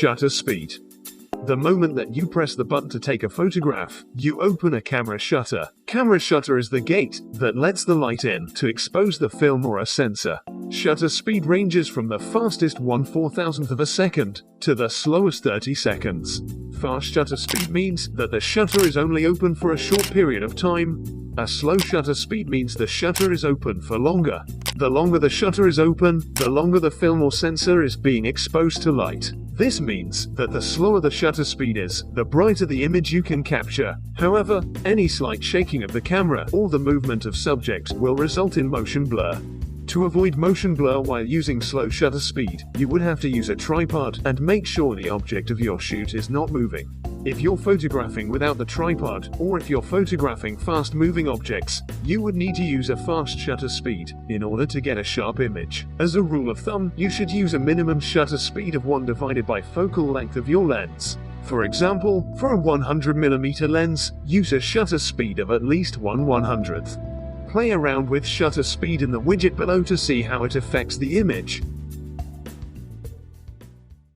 Shutter speed. The moment that you press the button to take a photograph, you open a camera shutter. Camera shutter is the gate that lets the light in to expose the film or a sensor. Shutter speed ranges from the fastest 1/4000th of a second to the slowest 30 seconds. Fast shutter speed means that the shutter is only open for a short period of time. A slow shutter speed means the shutter is open for longer. The longer the shutter is open, the longer the film or sensor is being exposed to light. This means that the slower the shutter speed is, the brighter the image you can capture. However, any slight shaking of the camera or the movement of subjects will result in motion blur. To avoid motion blur while using slow shutter speed, you would have to use a tripod and make sure the object of your shoot is not moving. If you're photographing without the tripod, or if you're photographing fast-moving objects, you would need to use a fast shutter speed in order to get a sharp image. As a rule of thumb, you should use a minimum shutter speed of 1 divided by focal length of your lens. For example, for a 100mm lens, use a shutter speed of at least 1/100th. Play around with shutter speed in the widget below to see how it affects the image.